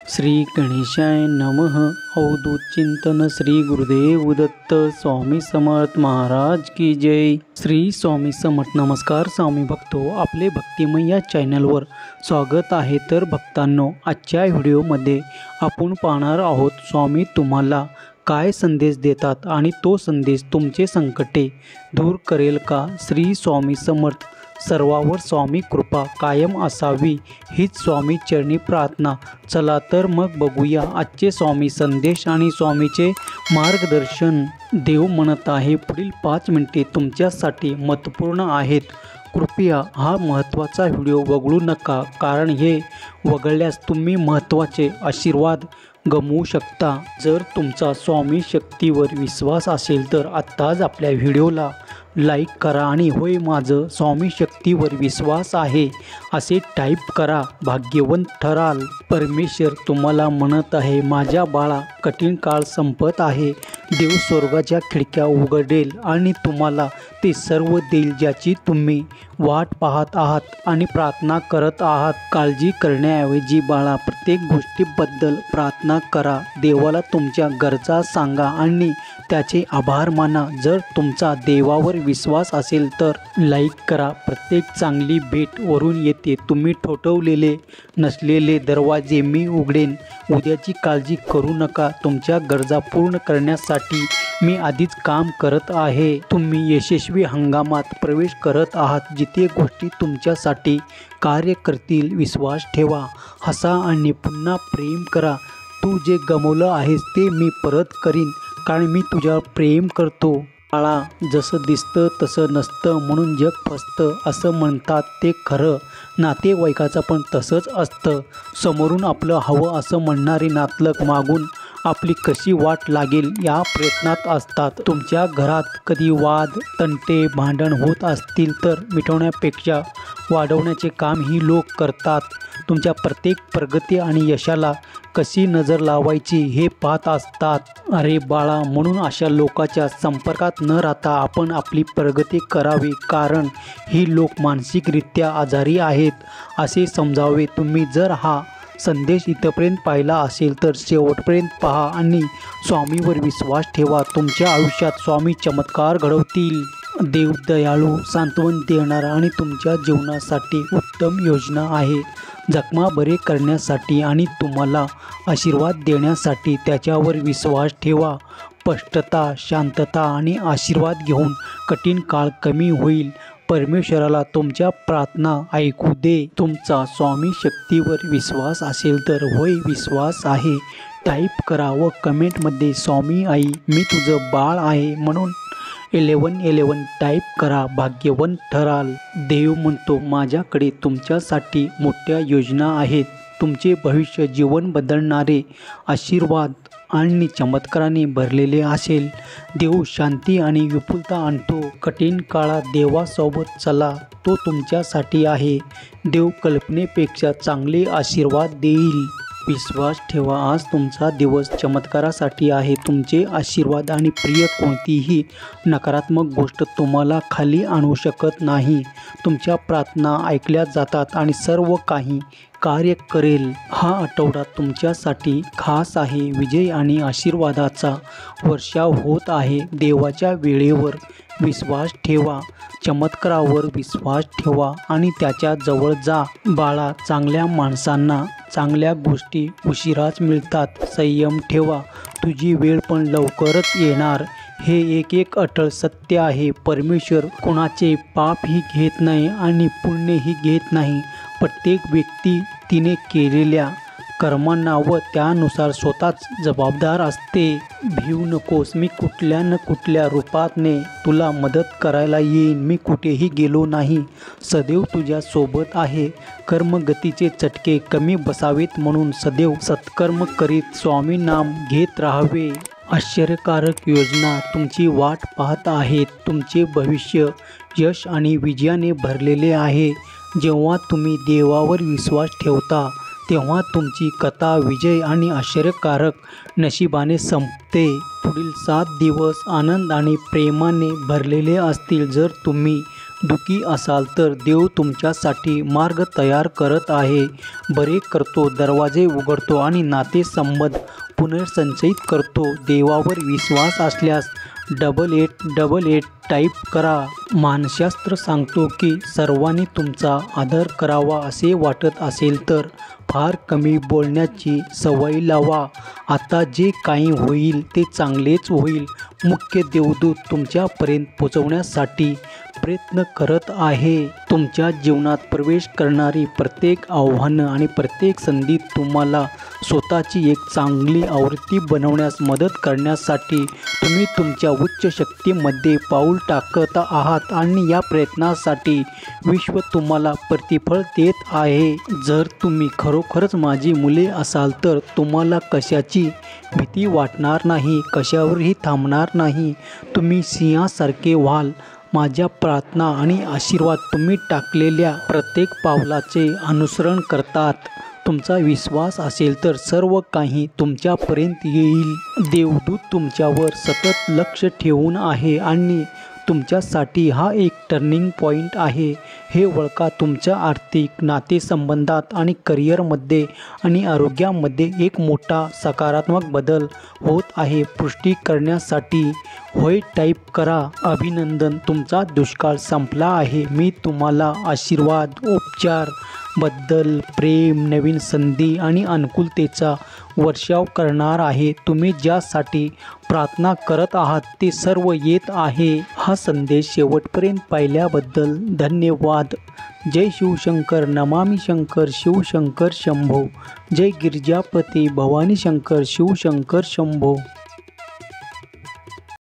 श्री गणेशाय नमः. अवधूत चिंतन श्री गुरुदेव दत्त स्वामी समर्थ महाराज की जय. श्री स्वामी समर्थ. नमस्कार स्वामी भक्तो, आपले भक्तिमय या चॅनलवर स्वागत आहे. तर भक्तांनो, आजच्या व्हिडिओमध्ये आपण पाहणार आहोत स्वामी तुम्हाला काय संदेश देतात आणि तो संदेश तुमचे संकटे दूर करेल का. श्री स्वामी समर्थ. सर्वावर स्वामी कृपा कायम असावी हीच स्वामी चरणी प्रार्थना. चला तर मग बघूया आजचे स्वामी संदेश आणि स्वामीचे मार्गदर्शन. देव म्हणत आहे, पुढील 5 मिनिटे तुमच्यासाठी महत्त्वपूर्ण आहेत. कृपया हा महत्त्वाचा व्हिडिओ वगळू नका, कारण हे वगळल्यास तुम्ही महत्त्वाचे आशीर्वाद गमवू शकता. जर तुमचा स्वामी शक्तीवर विश्वास असेल तर आत्ताच आपल्या व्हिडिओला लाईक करा आणि होय माझं स्वामी शक्तीवर विश्वास आहे असे टाईप करा. भाग्यवंत ठराल. परमेश्वर तुम्हाला म्हणत आहे, माझ्या बाळा, कठीण काळ संपत आहे. देव स्वर्गाच्या खिडक्या उघडेल आणि तुम्हाला ते सर्व देईल ज्याची तुम्ही वाट पाहत आहात आणि प्रार्थना करत आहात. काळजी करण्याऐवजी बाळा, प्रत्येक गोष्टीबद्दल प्रार्थना करा. देवाला तुमच्या गरजा सांगा आणि त्याचे आभार माना. जर तुमचा देवावर विश्वास असेल तर लाईक करा. प्रत्येक चांगली भेट वरून येते. तुम्ही ठोठवलेले नसलेले दरवाजे मी उघडेन. उद्याची काळजी करू नका. तुमच्या गरजा पूर्ण करण्यासाठी मी आधीच काम करत आहे. तुम्ही यशस्वी हंगामात प्रवेश करत आहात, जिथे गोष्टी तुमच्यासाठी कार्य करतील. विश्वास ठेवा, हसा आणि पुन्हा प्रेम करा. तू जे गमावलं आहेस ते मी परत करीन, कारण मी तुझ्यावर प्रेम करतो. बाळा, जसं दिसतं तसं नसतं म्हणून जग फसतं असं म्हणतात ते खरं. नातेवाईकाचं पण तसंच असतं. समोरून आपलं हवं असं म्हणणारे नातलग मागून आपली कशी वाट लागेल या प्रयत्नात असतात. तुमच्या घरात कधी वाद, तंटे, भांडण होत असतील तर मिटवण्यापेक्षा वाढवण्याचे काम ही लोक करतात. तुमच्या प्रत्येक प्रगती आणि यशाला कशी नजर लावायची हे पाहत असतात. अरे बाळा, म्हणून अशा लोकांच्या संपर्कात न राहता आपण आपली प्रगती करावी, कारण ही लोक मानसिकरित्या आजारी आहेत असे समजावे. तुम्ही जर हा संदेश इथपर्यंत पाहिला असेल तर शेवटपर्यंत पहा आणि स्वामीवर विश्वास ठेवा. तुमच्या आयुष्यात स्वामी चमत्कार घडवतील. देव दयाळू, सांत्वन देणारा आणि तुमच्या जीवनासाठी उत्तम योजना आहे. जखमा बरे करण्यासाठी आणि तुम्हाला आशीर्वाद देण्यासाठी त्याच्यावर विश्वास ठेवा. स्पष्टता, शांतता आणि आशीर्वाद घेऊन कठीण काळ कमी होईल. परमेश्वराला तुमच्या प्रार्थना ऐकू दे. तुमचा स्वामी शक्तीवर विश्वास असेल तर होय विश्वास आहे टाईप करा व कमेंटमध्ये स्वामी आई, मी तुझं बाळ आहे म्हणून 1111 टाईप करा. भाग्यवंत ठराल. देव म्हणतो, माझ्याकडे तुमच्यासाठी मोठ्या योजना आहेत. तुमचे भविष्य जीवन बदलणारे आशीर्वाद आणि चमत्काराने भरलेले असेल. देव शांती आणि विपुलता आणतो. कठीण काळात देवासोबत चला, तो तुमच्यासाठी आहे. देव कल्पनेपेक्षा चांगले आशीर्वाद देईल. विश्वास ठेवा, आज तुमचा दिवस चमत्कारासाठी आहे. तुमचे आशीर्वाद आणि प्रिय कोणतीही नकारात्मक गोष्ट तुम्हाला खाली आणू शकत नाही. तुमच्या प्रार्थना ऐकल्या जातात आणि सर्व काही कार्य करेल. हा आठवडा तुमच्यासाठी खास आहे. विजय आणि आशीर्वादाचा वर्षाव होत आहे. देवाच्या वेळेवर विश्वास ठेवा, चमत्कारावर विश्वास ठेवा आणि त्याच्या जवळ जा. बाळा, चांगल्या माणसांना चांगल्या गोष्टी उशिराच मिळतात. संयम ठेवा, तुझी वेळ पण लवकरच येणार. हे एक अटळ सत्य आहे. परमेश्वर कोणाचे पापही घेत नाही आणि पुण्यही घेत नाही. प्रत्येक व्यक्ती तिने केलेल्या कर्मांना व त्यानुसार स्वतःच जबाबदार असते. भिवू नकोस, मी कुठल्या न कुठल्या रूपाने तुला मदत करायला येईन. मी कुठेही गेलो नाही, सदैव तुझ्या सोबत आहे. कर्मगतीचे चटके कमी बसावेत म्हणून सदैव सत्कर्म करीत स्वामी नाम घेत राहावे. आश्चर्यकारक योजना तुमची वाट पाहत आहेत. तुमचे भविष्य यश आणि विजयाने भरलेले आहे. जेव्हा तुम्ही देवावर विश्वास ठेवता तेव्हा तुमची कथा विजय आणि आश्चर्यकारक नशिबाने संपते. पुढील 7 दिवस आनंद आणि प्रेमाने भरलेले असतील. जर तुम्ही दुःखी असाल तर देव तुमच्यासाठी मार्ग तयार करत आहे. बरे करतो, दरवाजे उघडतो आणि नातेसंबंध पुनर्संचयित करतो. देवावर विश्वास असल्यास 8888 टाईप करा. मानसशास्त्र सांगतो की सर्वांनी तुमचा आदर करावा असे वाटत असेल तर फार कमी बोलण्याची सवय लावा. आता जे काही होईल ते चांगलेच होईल. मुख्य देवदूत तुमच्यापर्यंत पोहोचवण्यासाठी प्रयत्न करत आहे. तुमच्या जीवनात प्रवेश करणारी प्रत्येक आव्हानं आणि प्रत्येक संधी तुम्हाला स्वतःची एक चांगली आवृत्ती बनवण्यास मदत करण्यासाठी तुम्ही तुमच्या उच्च शक्तीमध्ये पाऊल टाकत आहात आणि या प्रयत्नासाठी विश्व तुम्हाला प्रतिफळ देत आहे. जर तुम्ही खरोखरच माझी मुले असाल तर तुम्हाला कशाची भीती वाटणार नाही, कशावरही थांबणार नाही. तुम्ही सिंहासारखे व्हाल. माझ्या प्रार्थना आणि आशीर्वाद तुम्ही टाकलेल्या प्रत्येक पावलाचे अनुसरण करतात. तुमचा विश्वास असेल तर सर्व काही तुमच्यापर्यंत येईल. देवदूत तुमच्यावर सतत लक्ष ठेवून आहे आणि तुमच्यासाठी हा एक टर्निंग पॉईंट आहे. हे ओळखा, तुमच्या आर्थिक, नातेसंबंधात आणि करिअरमध्ये आणि आरोग्यामध्ये एक मोठा सकारात्मक बदल होत आहे. पुष्टी करण्यासाठी होय टाईप करा. अभिनंदन, तुमचा दुष्काळ संपला आहे. मी तुम्हाला आशीर्वाद, उपचार, बद्दल, प्रेम, नवीन संधी आणि अनुकूलतेचा वर्षाव करणार आहे. तुम्ही ज्यासाठी प्रार्थना करत आहात ते सर्व येत आहे. हा संदेश शेवटपर्यंत पाहिल्याबद्दल धन्यवाद. जय शिवशंकर, नमामि शंकर, शिवशंकर शंभो. जय गिरिजापती भवानी शंकर, शिवशंकर शंभो.